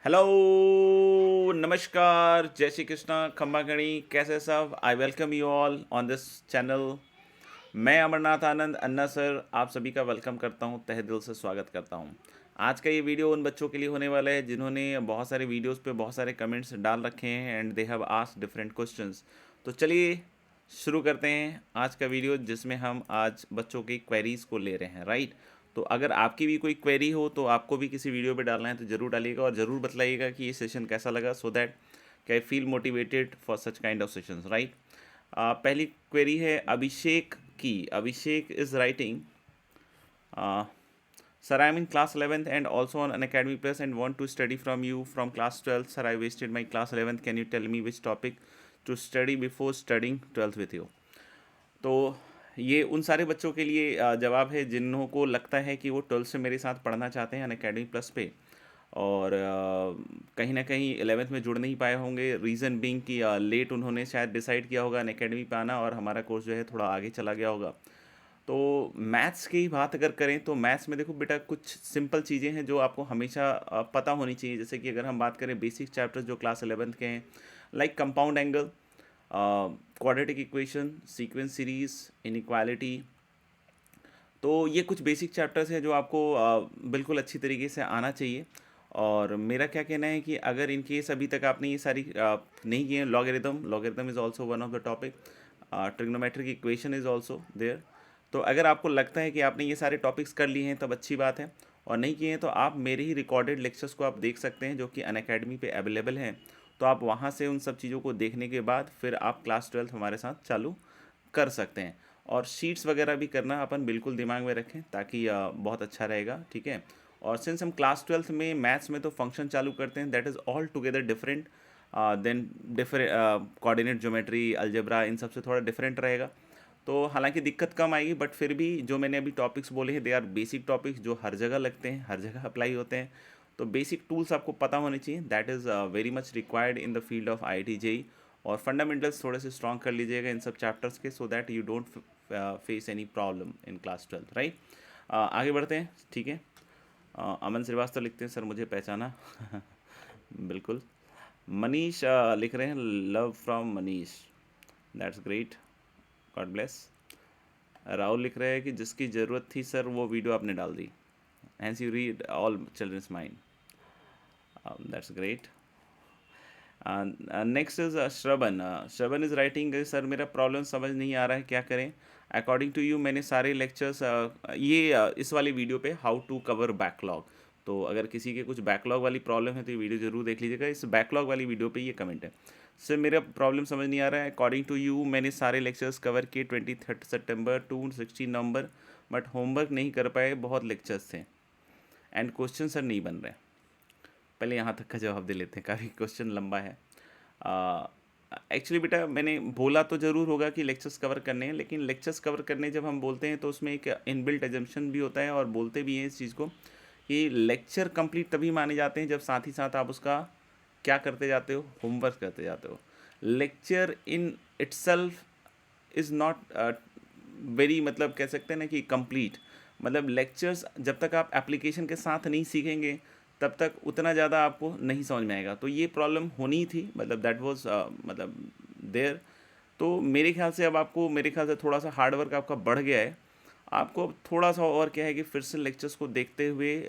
Hello नमस्कार जय श्री कृष्णा खम्मा गणी कैसे सब। I welcome you all on this channel. मैं अमरनाथ आनंद अन्ना सर आप सभी का वेलकम करता हूं, तहे दिल से स्वागत करता हूं। आज का ये वीडियो उन बच्चों के लिए होने वाला है जिन्होंने बहुत सारे वीडियोस पे बहुत सारे कमेंट्स डाल रखे हैं and they have asked different questions. तो चलिए शुरू करते हैं आज का वीडियो, जिसमें हम आज बच्चों की क्वेरीज को ले रहे हैं, राइट। तो अगर आपकी भी कोई क्वेरी हो तो आपको भी किसी वीडियो पे डालना है तो ज़रूर डालिएगा और ज़रूर बताइएगा कि ये सेशन कैसा लगा, so that I feel motivated for such kind of sessions, right. पहली क्वेरी है अभिषेक की। Abhishek is writing, Sir, I am in class 11th and also on Unacademy Plus and want to study from you from class 12th. Sir, I wasted my class 11th. Can you tell me which topic to study before studying 12th with you? तो ये उन सारे बच्चों के लिए जवाब है जिन्हों को लगता है कि वो 12th से मेरे साथ पढ़ना चाहते हैं अनअकैडमी प्लस पे, और कहीं ना कहीं 11th में जुड़ नहीं पाए होंगे। रीज़न बीइंग कि लेट उन्होंने शायद डिसाइड किया होगा अनअकैडमी पे आना और हमारा कोर्स जो है थोड़ा आगे चला गया होगा। तो मैथ्स की बात अगर करें तो मैथ्स में देखो बेटा, कुछ सिंपल चीज़ें हैं जो आपको हमेशा पता होनी चाहिए। जैसे कि अगर हम बात करें बेसिक चैप्टर्स जो क्लास 11th के हैं, like compound angle, quadratic equation, sequence series, inequality. तो ये कुछ बेसिक चैप्टर्स हैं जो आपको बिल्कुल अच्छी तरीके से आना चाहिए। और मेरा क्या कहना है कि अगर इन केस अभी तक आपने ये सारी नहीं किए हैं, logarithm is also one of the topic, trigonometric equation is also there. तो अगर आपको लगता है कि आपने ये सारे टॉपिक्स कर लिए हैं तब अच्छी बात है, और नहीं किए हैं तो आप मेरे ही रिकॉर्डेड लेक्चर्स को आप देख सकते हैं जो कि अनअकैडमी पे अवेलेबल हैं। तो आप वहाँ से उन सब चीज़ों को देखने के बाद फिर आप क्लास 12th हमारे साथ चालू कर सकते हैं। और शीट्स वगैरह भी करना अपन बिल्कुल दिमाग में रखें ताकि बहुत अच्छा रहेगा, ठीक है। और सिंस हम क्लास 12th में मैथ्स में तो फंक्शन चालू करते हैं, that is all together different than different coordinate geometry, algebra, इन सब से थोड़ा डिफरेंट रहेगा। तो हालांकि दिक्कत कम आएगी, बट फिर भी जो मैंने अभी टॉपिक्स बोले हैं दे आर बेसिक टॉपिक्स जो हर जगह लगते हैं, हर जगह अप्लाई होते हैं। तो बेसिक टूल्स आपको पता होने चाहिए, that is very much required in the field of IIT JEE। और फंडामेंटल्स थोड़े से स्ट्रॉन्ग कर लीजिएगा इन सब चैप्टर्स के, so that you don't face any problem in class 12th, right. आगे बढ़ते हैं, ठीक है। अमन श्रीवास्तव लिखते हैं, सर मुझे पहचाना। बिल्कुल। मनीष लिख रहे हैं, love from Manish, that's great, God bless. Rahul लिख रहे हैं कि जिसकी ज़रूरत थी सर वो वीडियो आपने डाल दी, hence you read all children's mind, that's great. Next is Shravan. Shravan is writing, sir मेरा प्रॉब्लम समझ नहीं आ रहा है, क्या करें। अकॉर्डिंग टू यू मैंने सारे लेक्चर्स इस वाली वीडियो पे हाउ टू कवर बैकलॉग। तो अगर किसी के कुछ बैकलॉग वाली प्रॉब्लम है तो ये वीडियो ज़रूर देख लीजिएगा। इस बैकलॉग वाली वीडियो पे ये कमेंट है, सर मेरा प्रॉब्लम समझ नहीं आ रहा है। अकॉर्डिंग टू यू मैंने सारे लेक्चर्स कवर किए 23 सितंबर टू 16 नवंबर, बट होमवर्क नहीं कर पाए, बहुत लेक्चर्स थे एंड क्वेश्चन सर नहीं बन रहे। पहले यहाँ तक का जवाब दे लेते हैं, काफ़ी क्वेश्चन लंबा है। एक्चुअली बेटा मैंने बोला तो ज़रूर होगा कि लेक्चर्स कवर करने हैं, लेकिन लेक्चर्स कवर करने जब हम बोलते हैं तो उसमें एक इनबिल्ट एजम्पशन भी होता है, और बोलते भी हैं इस चीज़ को कि लेक्चर कंप्लीट तभी माने जाते हैं जब साथ ही साथ आप उसका क्या करते जाते हो, होमवर्क करते जाते हो। Lecture in itself is not very, मतलब कह सकते हैं ना कि कंप्लीट। मतलब लेक्चर्स जब तक आप एप्लीकेशन के साथ नहीं सीखेंगे तब तक उतना ज़्यादा आपको नहीं समझ में आएगा। तो ये प्रॉब्लम होनी थी, मतलब दैट वाज मतलब देयर। तो मेरे ख्याल से अब आपको, मेरे ख्याल से थोड़ा सा हार्डवर्क आपका बढ़ गया है। आपको अब थोड़ा सा और क्या है कि फिर से लेक्चर्स को देखते हुए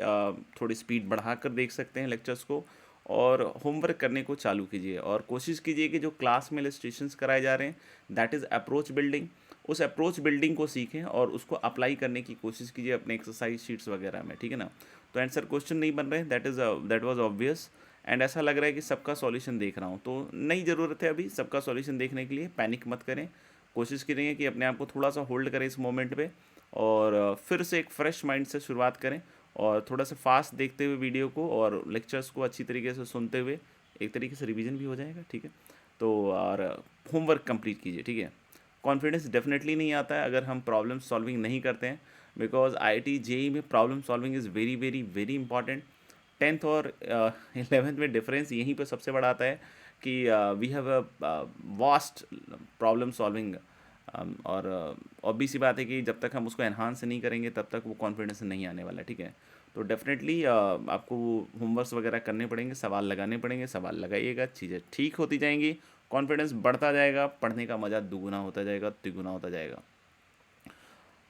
थोड़ी स्पीड बढ़ा कर देख सकते हैं लेक्चर्स को, और होमवर्क करने को चालू कीजिए। और कोशिश कीजिए कि जो क्लास में इलस्ट्रेशंस कराए जा रहे हैं दैट इज़ अप्रोच बिल्डिंग, उस अप्रोच बिल्डिंग को सीखें और उसको अप्लाई करने की कोशिश कीजिए अपने एक्सरसाइज शीट्स वगैरह में, ठीक है ना। तो आंसर क्वेश्चन नहीं बन रहे, दैट वाज ऑब्वियस। एंड ऐसा लग रहा है कि सबका सॉल्यूशन देख रहा हूँ, तो नहीं ज़रूरत है अभी सबका सॉल्यूशन देखने के लिए, पैनिक मत करें। कोशिश करेंगे कि अपने आप को थोड़ा सा होल्ड करें इस मोमेंट पे, और फिर से एक फ्रेश माइंड से शुरुआत करें, और थोड़ा सा फास्ट देखते हुए वीडियो को और लेक्चर्स को अच्छी तरीके से सुनते हुए एक तरीके से रिवीजन भी हो जाएगा, ठीक है। तो और होमवर्क कंप्लीट कीजिए, ठीक है। कॉन्फिडेंस डेफिनेटली नहीं आता है अगर हम प्रॉब्लम सॉल्विंग नहीं करते हैं, बिकॉज IIT JEE में problem solving is very very very important. 10th और 11th में डिफरेंस यहीं पे सबसे बड़ा आता है कि we have a vast problem solving, और obvious सी बात है कि जब तक हम उसको एनहांस नहीं करेंगे तब तक वो कॉन्फिडेंस नहीं आने वाला, ठीक है। तो डेफिनेटली आपको होमवर्क्स वगैरह करने पड़ेंगे, सवाल लगाने पड़ेंगे, सवाल लगाइएगा, चीज़ें ठीक होती जाएंगी, कॉन्फिडेंस बढ़ता जाएगा, पढ़ने का मज़ा दुगुना होता जाएगा, तिगुना होता जाएगा।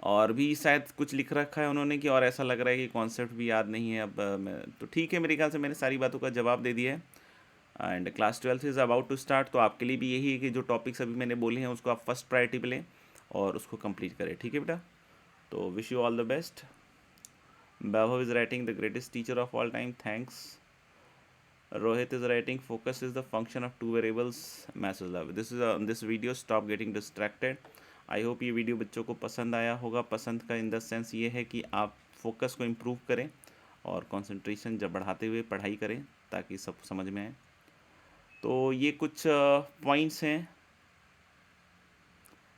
और भी शायद कुछ लिख रखा है उन्होंने कि और ऐसा लग रहा है कि कॉन्सेप्ट भी याद नहीं है। अब मैं तो ठीक है, मेरे ख्याल से मैंने सारी बातों का जवाब दे दिया है। And class 12 is about to start, तो आपके लिए भी यही है कि जो टॉपिक्स अभी मैंने बोले हैं उसको आप फर्स्ट प्रायोरिटी पे लें और उसको कंप्लीट करें। ठीक है बेटा, तो wish you all the best. Vaibhav is writing the greatest teacher of all time, thanks. Rohit is writing focus is the function of two variables, message love. This video, stop getting distracted. I hope ये video बच्चों को पसंद आया होगा। पसंद का in the sense ये है कि आप फोकस को इम्प्रूव करें और कंसंट्रेशन जब बढ़ाते हुए पढ़ाई करें ताकि सब समझ में आए। तो ये कुछ पॉइंट्स हैं।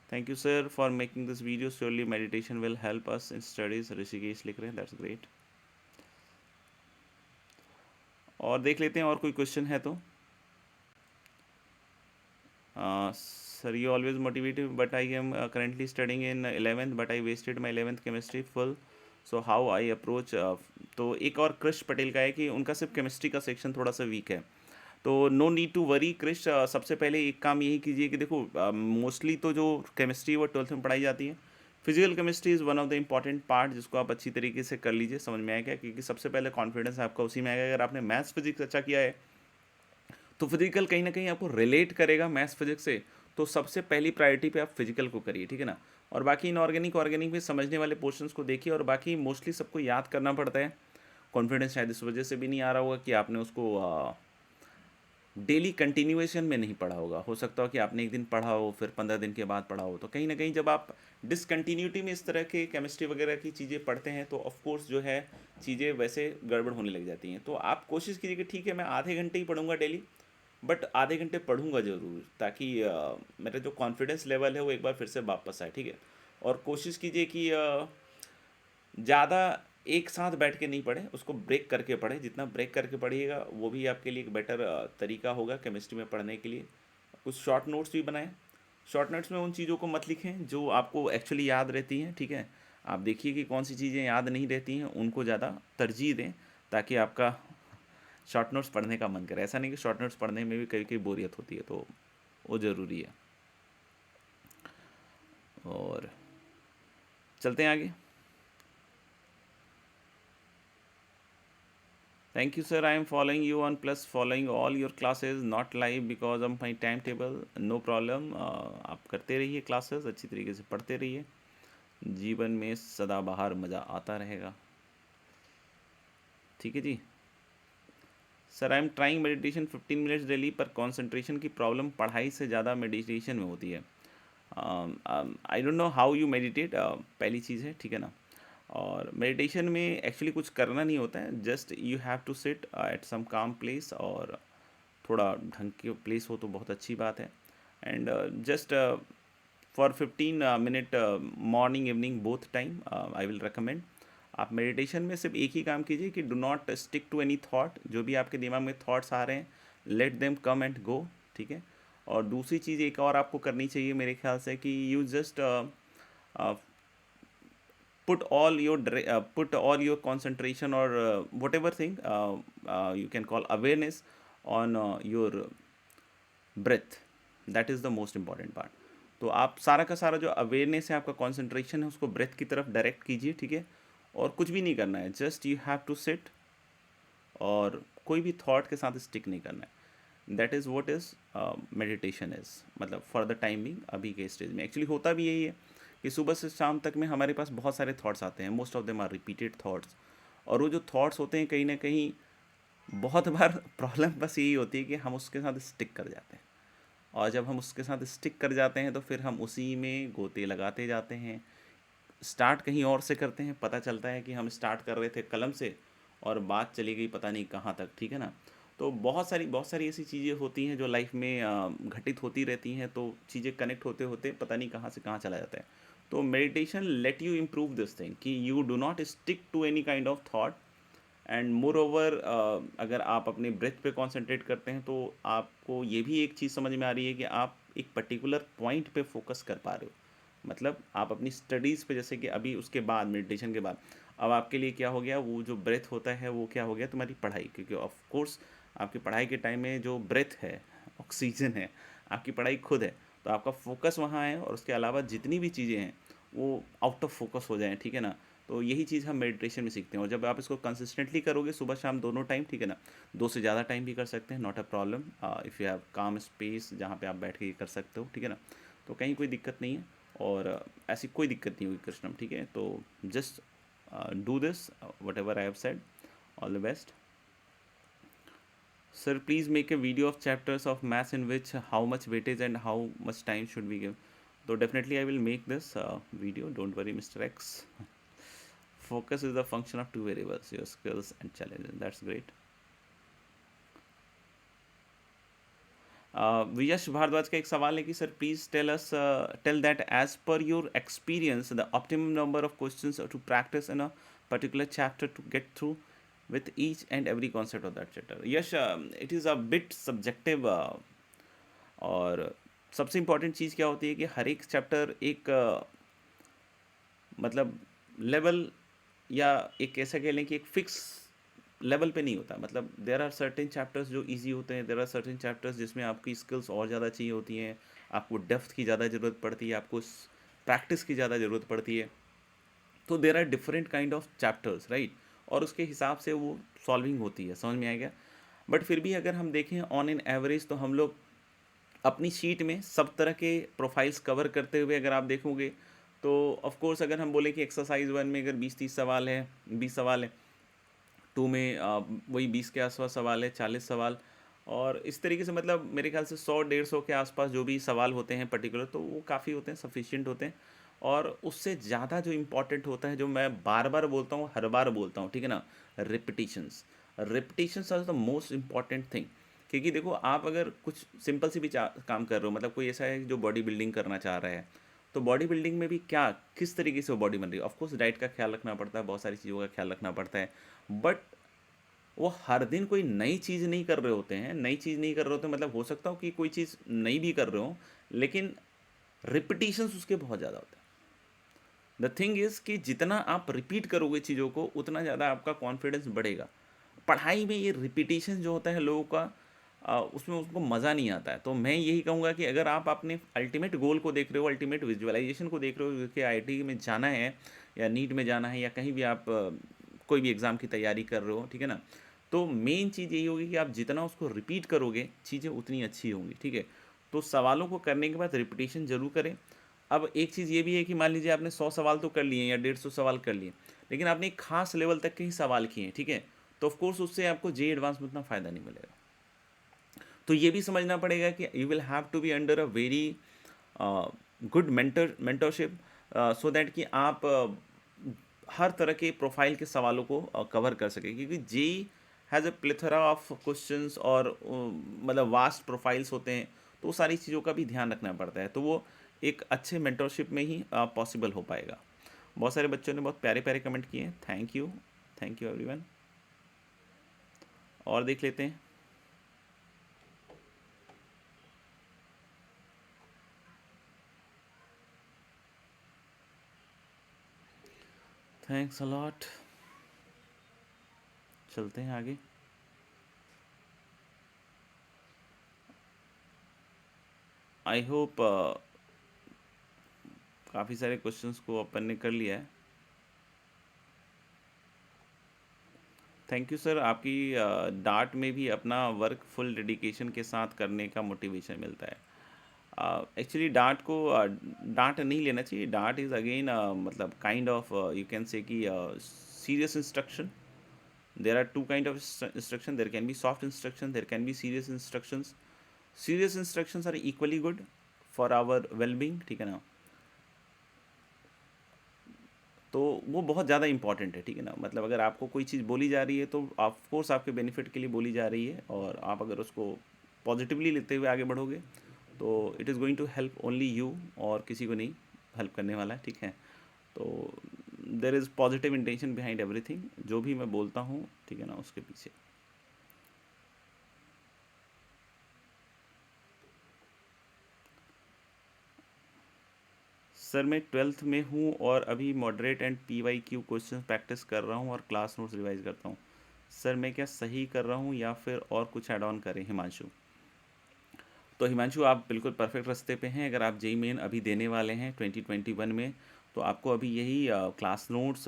Thank you sir for making this video, surely meditation will help us in studies. Rishikesh लिख रहे हैं, दैट्स ग्रेट। और देख लेते हैं और कोई क्वेश्चन है तो। Sir you always motivative but I am currently studying in 11th but I wasted my 11th chemistry full, so how I approach. तो एक और कृष पटेल का है कि उनका सिर्फ केमिस्ट्री का सेक्शन थोड़ा सा वीक है, तो नो नीड टू वरी कृष। सबसे पहले एक काम यही कीजिए कि देखो मोस्टली तो जो केमिस्ट्री वो 12th में पढ़ाई जाती है। Physical chemistry is one of the important part जिसको आप अच्छी तरीके से कर लीजिए, समझ में आएगा, क्योंकि सबसे पहले कॉन्फिडेंस आपका उसी में आएगा। अगर आपने मैथ्स फिजिक्स अच्छा किया है तो फिजिकल कहीं ना कहीं आपको रिलेट करेगा मैथ्स फिजिक्स से, तो सबसे पहली प्रायोरिटी पे आप फिजिकल को करिए, ठीक है ना। और बाकी इनऑर्गेनिक ऑर्गेनिक में समझने वाले पोर्शंस को देखिए, और बाकी मोस्टली सबको याद करना पड़ता है। कॉन्फिडेंस शायद इस वजह से भी नहीं आ रहा होगा कि आपने उसको डेली कंटिन्यूएशन में नहीं पढ़ा होगा। हो सकता हो कि आपने एक दिन पढ़ा हो फिर 15 दिन के बाद पढ़ा हो, तो कहीं ना कहीं जब आप डिसकंटिन्यूटी में इस तरह के केमिस्ट्री वगैरह की चीज़ें पढ़ते हैं तो ऑफकोर्स जो है चीज़ें वैसे गड़बड़ होने लग जाती हैं। तो आप कोशिश कीजिए कि ठीक है मैं आधे घंटे ही पढ़ूंगा डेली, बट आधे घंटे पढ़ूंगा ज़रूर, ताकि मेरा जो कॉन्फिडेंस लेवल है वो एक बार फिर से वापस आए, ठीक है। और कोशिश कीजिए कि ज़्यादा एक साथ बैठ के नहीं पढ़े, उसको ब्रेक करके पढ़े। जितना ब्रेक करके पढ़िएगा वो भी आपके लिए एक बेटर तरीका होगा केमिस्ट्री में पढ़ने के लिए। कुछ शॉर्ट नोट्स भी बनाएं। शॉर्ट नोट्स में उन चीज़ों को मत लिखें जो आपको एक्चुअली याद रहती हैं, ठीक है। आप देखिए कि कौन सी चीज़ें याद नहीं रहती हैं, उनको ज़्यादा तरजीह दें ताकि आपका शॉर्ट नोट्स पढ़ने का मन करे। ऐसा नहीं कि शॉर्ट नोट्स पढ़ने में भी कभी कभी बोरियत होती है, तो वो ज़रूरी है। और चलते हैं आगे। Thank you sir, I am following you on plus following all your classes, not live because of my timetable. No problem. आप करते रहिए क्लासेस, अच्छी तरीके से पढ़ते रहिए, जीवन में सदाबहार मज़ा आता रहेगा। ठीक है जी। Sir I am trying meditation 15 minutes daily, पर कंसंट्रेशन की प्रॉब्लम पढ़ाई से ज़्यादा मेडिटेशन में होती है। I don't know how you meditate, पहली चीज़ है, ठीक है ना। और मेडिटेशन में एक्चुअली कुछ करना नहीं होता है, just you have to sit at some calm place, और थोड़ा ढंग के प्लेस हो तो बहुत अच्छी बात है। And just for 15 minute morning evening both time I will recommend. आप मेडिटेशन में सिर्फ एक ही काम कीजिए कि do not stick to any thought. जो भी आपके दिमाग में थॉट्स आ रहे हैं, let them come and go, ठीक है। और दूसरी चीज़ एक और आपको करनी चाहिए मेरे ख्याल से कि you just put all your concentration or whatever thing you can call awareness on your breath. That is the most important part. तो आप सारा का सारा जो अवेयरनेस है, आपका कंसंट्रेशन है, उसको ब्रेथ की तरफ डायरेक्ट कीजिए, ठीक है। और कुछ भी नहीं करना है, just you have to sit, और कोई भी थॉट के साथ स्टिक नहीं करना है। That is what is meditation is, मतलब फॉर द टाइमिंग अभी के स्टेज में एक्चुअली होता भी यही है कि सुबह से शाम तक में हमारे पास बहुत सारे थॉट्स आते हैं, most of them are repeated thoughts. और वो जो थॉट्स होते हैं कहीं ना कहीं बहुत बार प्रॉब्लम बस यही होती है कि हम उसके साथ स्टिक कर जाते हैं, और जब हम उसके साथ स्टिक कर जाते हैं तो फिर हम उसी में गोते लगाते जाते हैं। स्टार्ट कहीं और से करते हैं, पता चलता है कि हम स्टार्ट कर रहे थे कलम से और बात चली गई पता नहीं कहाँ तक, ठीक है ना। तो बहुत सारी ऐसी चीज़ें होती हैं जो लाइफ में घटित होती रहती हैं, तो चीज़ें कनेक्ट होते होते पता नहीं कहाँ से कहाँ चला जाता है। तो meditation let you improve this thing कि you do not stick to any kind of thought. And moreover अगर आप अपने ब्रेथ पे कॉन्सेंट्रेट करते हैं तो आपको ये भी एक चीज़ समझ में आ रही है कि आप एक पर्टिकुलर पॉइंट पे फोकस कर पा रहे हो। मतलब आप अपनी स्टडीज़ पे, जैसे कि अभी उसके बाद मेडिटेशन के बाद अब आपके लिए क्या हो गया, वो जो ब्रेथ होता है वो क्या हो गया, तुम्हारी पढ़ाई, क्योंकि ऑफ कोर्स आपकी पढ़ाई के टाइम में जो ब्रेथ है, ऑक्सीजन है, आपकी पढ़ाई खुद है, तो आपका फोकस वहाँ है, और उसके अलावा जितनी भी चीज़ें हैं वो आउट ऑफ फोकस हो जाएं, ठीक है ना। तो यही चीज़ हम मेडिटेशन में सीखते हैं, और जब आप इसको कंसिस्टेंटली करोगे सुबह शाम दोनों टाइम, ठीक है ना, 2 से ज़्यादा टाइम भी कर सकते हैं, not a problem, if you have काम स्पेस जहाँ पे आप बैठ के ये कर सकते हो, ठीक है ना, तो कहीं कोई दिक्कत नहीं है, और ऐसी कोई दिक्कत नहीं होगी कृष्णम, ठीक है। तो just do this what ever I have said, all the best. Sir, please make a video of chapters of maths in which how much weightage and how much time should we give. So definitely I will make this video. Don't worry, Mr. X. Focus is the function of two variables, your skills and challenges. That's great. Viyash Bhardwaj का एक सवाल है कि sir please tell that as per your experience the optimum number of questions to practice in a particular chapter to get through with each and every concept of that chapter. Yes, it is a bit subjective, और सबसे important चीज़ क्या होती है कि हर एक chapter एक मतलब level, या एक ऐसा कह लें कि एक फिक्स लेवल पे नहीं होता, मतलब देर आर सर्टेन चैप्टर्स जो इजी होते हैं, देर आर सर्टेन चैप्टर्स जिसमें आपकी स्किल्स और ज़्यादा चाहिए होती हैं, आपको डेप्थ की ज़्यादा ज़रूरत पड़ती है, आपको प्रैक्टिस की ज़्यादा ज़रूरत पड़ती है। तो there are different kind of chapters, right, और उसके हिसाब से वो सॉल्विंग होती है, समझ में आएगा। बट फिर भी अगर हम देखें ऑन एन एवरेज, तो हम लोग अपनी शीट में सब तरह के प्रोफाइल्स कवर करते हुए अगर आप देखोगे, तो ऑफ कोर्स अगर हम बोले कि एक्सरसाइज 1 में अगर 20-30 सवाल है, 20 सवाल है, 2 में वही 20 के आसपास सवाल है, 40 सवाल, और इस तरीके से मतलब मेरे ख्याल से 100-150 के आसपास जो भी सवाल होते हैं पर्टिकुलर, तो वो काफ़ी होते हैं, सफिशिएंट होते हैं। और उससे ज़्यादा जो इम्पॉर्टेंट होता है, जो मैं बार बार बोलता हूँ, हर बार बोलता हूँ, ठीक है ना, repetitions. Repetitions are the most important thing. क्योंकि देखो, आप अगर कुछ सिंपल सी भी काम कर रहे हो, मतलब कोई ऐसा है जो बॉडी बिल्डिंग करना चाह रहा है, तो बॉडी बिल्डिंग में भी क्या किस तरीके से वो बॉडी बन रही है, ऑफकोर्स डाइट का ख्याल रखना पड़ता है, बहुत सारी चीज़ों का ख्याल रखना पड़ता है, बट वो हर दिन कोई नई चीज़ नहीं कर रहे होते हैं। नई चीज़ नहीं कर रहे होते, मतलब हो सकता हो कि कोई चीज़ नई भी कर रहे हो, लेकिन रिपीटिशंस उसके बहुत ज़्यादा होते हैं। द थिंग इज़ कि जितना आप रिपीट करोगे चीज़ों को, उतना ज़्यादा आपका कॉन्फिडेंस बढ़ेगा। पढ़ाई में ये रिपीटिशन जो होता है लोगों का, उसमें उसको मज़ा नहीं आता है। तो मैं यही कहूँगा कि अगर आप अपने अल्टीमेट गोल को देख रहे हो, अल्टीमेट विजुअलाइजेशन को देख रहे हो कि आईआईटी में जाना है, या नीट में जाना है, या कहीं भी आप कोई भी एग्ज़ाम की तैयारी कर रहे हो, ठीक है ना, तो मेन चीज़ यही होगी कि आप जितना उसको रिपीट करोगे, चीज़ें उतनी अच्छी होंगी, ठीक है। तो सवालों को करने के बाद रिपीटेशन ज़रूर करें। अब एक चीज़ ये भी है कि मान लीजिए आपने 100 सवाल तो कर लिए, या 150 सवाल कर लिए, लेकिन आपने एक खास लेवल तक के ही सवाल किए हैं, ठीक है, तो ऑफकोर्स उससे आपको जे एडवांस में उतना फ़ायदा नहीं मिलेगा। तो ये भी समझना पड़ेगा कि you will have to be under a very good mentorship, so that कि आप हर तरह के प्रोफाइल के सवालों को कवर कर सकें, क्योंकि जे हैज़ अ प्लेथरा ऑफ क्वेश्चंस, और मतलब वास्ट प्रोफाइल्स होते हैं, तो वो सारी चीज़ों का भी ध्यान रखना पड़ता है। तो वो एक अच्छे मेंटरशिप में ही पॉसिबल हो पाएगा। बहुत सारे बच्चों ने बहुत प्यारे प्यारे कमेंट किए हैं, थैंक यू एवरीवन। और देख लेते हैं। Thanks a lot. चलते हैं आगे। आई होप काफ़ी सारे क्वेश्चंस को अपन ने कर लिया है। Thank you sir. आपकी डार्ट में भी अपना वर्क फुल डेडिकेशन के साथ करने का मोटिवेशन मिलता है। एक्चुअली डार्ट को डांट नहीं लेना चाहिए। डार्ट इज़ अगेन मतलब kind of you can say कि serious instruction. There are two kind of instruction, there can be soft instruction, there can be serious instructions. Serious instructions are equally good for our wellbeing, ठीक है ना। तो वो बहुत ज़्यादा important है, ठीक है ना। मतलब अगर आपको कोई चीज़ बोली जा रही है, तो ऑफकोर्स आपके बेनिफिट के लिए बोली जा रही है, और आप अगर उसको पॉजिटिवली लेते हुए आगे बढ़ोगे, तो it is going to help only you, और किसी को नहीं हेल्प करने वाला है, ठीक है। तो there is positive intention behind everything, जो भी मैं बोलता हूँ, ठीक है ना, उसके पीछे। सर मैं 12th में हूँ और अभी moderate and PYQ question practice कर रहा हूँ और क्लास नोट्स रिवाइज करता हूँ। सर मैं क्या सही कर रहा हूँ या फिर और कुछ ऐड ऑन करें? हिमांशु। तो हिमांशु आप बिल्कुल परफेक्ट रास्ते पे हैं। अगर आप जेई मेन अभी देने वाले हैं 2021 में, तो आपको अभी यही क्लास नोट्स,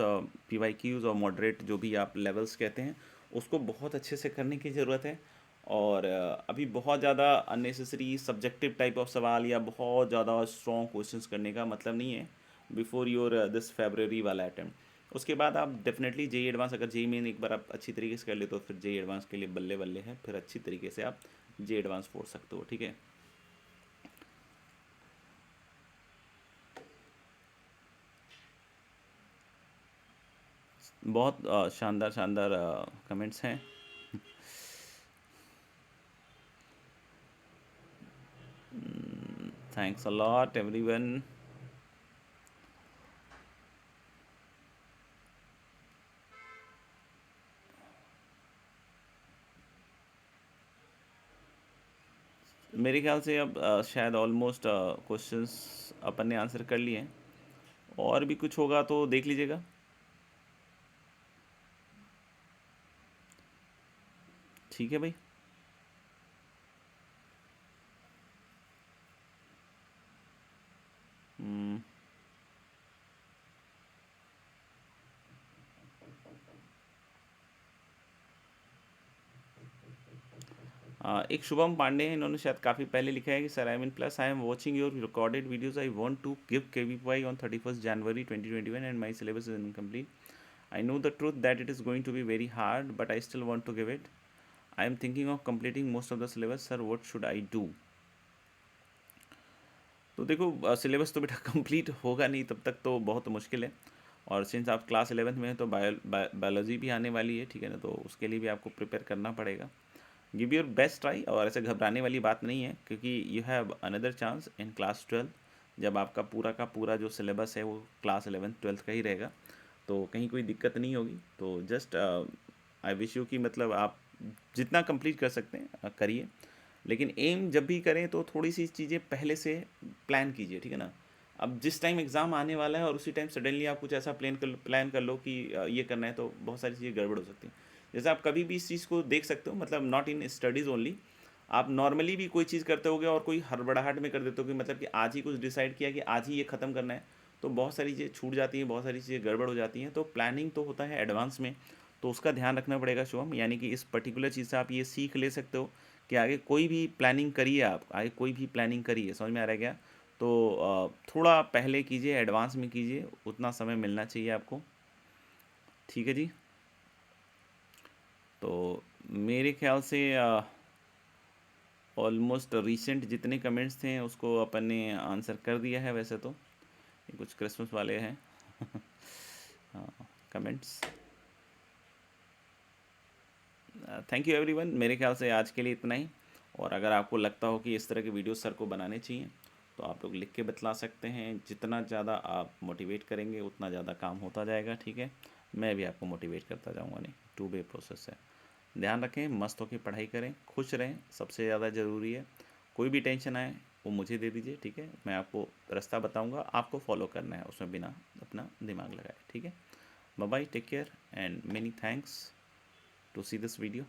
PYQs और मॉडरेट जो भी आप लेवल्स कहते हैं, उसको बहुत अच्छे से करने की ज़रूरत है। और अभी बहुत ज़्यादा अननेसेसरी सब्जेक्टिव टाइप ऑफ सवाल या बहुत ज़्यादा स्ट्रॉन्ग क्वेश्चंस करने का मतलब नहीं है बिफोर योर दिस फेब्रवरी वाला अटैम्प्ट। उसके बाद आप डेफिनेटली जेई एडवांस, अगर जेई मेन एक बार आप अच्छी तरीके से कर ले तो फिर जेई एडवांस के लिए बल्ले बल्ले है, फिर अच्छी तरीके से आप जेई एडवांस फोड़ सकते हो। ठीक है, बहुत शानदार शानदार कमेंट्स हैं। Thanks a lot everyone. मेरे ख्याल से अब शायद ऑलमोस्ट क्वेश्चंस अपन ने आंसर कर लिए हैं, और भी कुछ होगा तो देख लीजिएगा। ठीक है भाई। हम्म, एक शुभम पांडे हैं, इन्होंने शायद काफ़ी पहले लिखा है कि sir I mean plus I am watching your recorded videos, I want to give KVY on 31st January 2021 and my syllabus is incomplete. I know the truth that it is going to be very hard, but I still want to give it. I am thinking of completing most of the syllabus. Sir, what should I do? तो देखो syllabus तो बेटा complete होगा नहीं तब तक तो बहुत मुश्किल है। और सिंस आप क्लास 11th में हैं तो बायोलॉजी भी आने वाली है, ठीक है ना, तो उसके लिए भी आपको प्रिपेयर करना पड़ेगा। गिव योर बेस्ट ट्राई, और ऐसे घबराने वाली बात नहीं है, क्योंकि you have another chance in class 12, जब आपका पूरा का पूरा जो सिलेबस है वो क्लास 11th 12th का ही रहेगा, तो कहीं कोई दिक्कत नहीं होगी। तो जस्ट आई विश यू कि मतलब आप जितना कंप्लीट कर सकते हैं करिए, लेकिन एम जब भी करें तो थोड़ी सी चीज़ें पहले से प्लान कीजिए, ठीक है ना। अब जिस टाइम एग्ज़ाम आने वाला है और उसी टाइम सडनली आप कुछ ऐसा प्लान कर लो कि ये करना है, तो बहुत सारी चीज़ें गड़बड़ हो सकती हैं। जैसे आप कभी भी इस चीज़ को देख सकते हो, मतलब नॉट इन स्टडीज़ ओनली, आप नॉर्मली भी कोई चीज़ करते होगे और कोई हड़बड़ाहट में कर देते हो कि मतलब कि आज ही कुछ डिसाइड किया कि आज ही ये ख़त्म करना है, तो बहुत सारी चीज़ें छूट जाती हैं, बहुत सारी चीज़ें गड़बड़ हो जाती हैं। तो प्लानिंग तो होता है एडवांस में, तो उसका ध्यान रखना पड़ेगा शुभम। यानी कि इस पर्टिकुलर चीज़ से आप ये सीख ले सकते हो कि आगे कोई भी प्लानिंग करिए, आप आगे कोई भी प्लानिंग करिए, समझ में आ रहा है क्या? तो थोड़ा पहले कीजिए, एडवांस में कीजिए, उतना समय मिलना चाहिए आपको। ठीक है जी। तो मेरे ख्याल से ऑलमोस्ट रिसेंट जितने कमेंट्स थे उसको अपन ने आंसर कर दिया है। वैसे तो ये कुछ क्रिसमस वाले हैं कमेंट्स। थैंक यू एवरीवन, मेरे ख्याल से आज के लिए इतना ही। और अगर आपको लगता हो कि इस तरह के वीडियो सर को बनाने चाहिए, तो आप लोग लिख के बतला सकते हैं। जितना ज़्यादा आप मोटिवेट करेंगे उतना ज़्यादा काम होता जाएगा, ठीक है। मैं भी आपको मोटिवेट करता जाऊँगा, नहीं, टू वे प्रोसेस है। ध्यान रखें, मस्त होकर पढ़ाई करें, खुश रहें, सबसे ज़्यादा ज़रूरी है। कोई भी टेंशन आए वो मुझे दे दीजिए, ठीक है। मैं आपको रास्ता बताऊँगा, आपको फॉलो करना है उसमें बिना अपना दिमाग लगाए, ठीक है। Bye bye, take care and many thanks to see this video.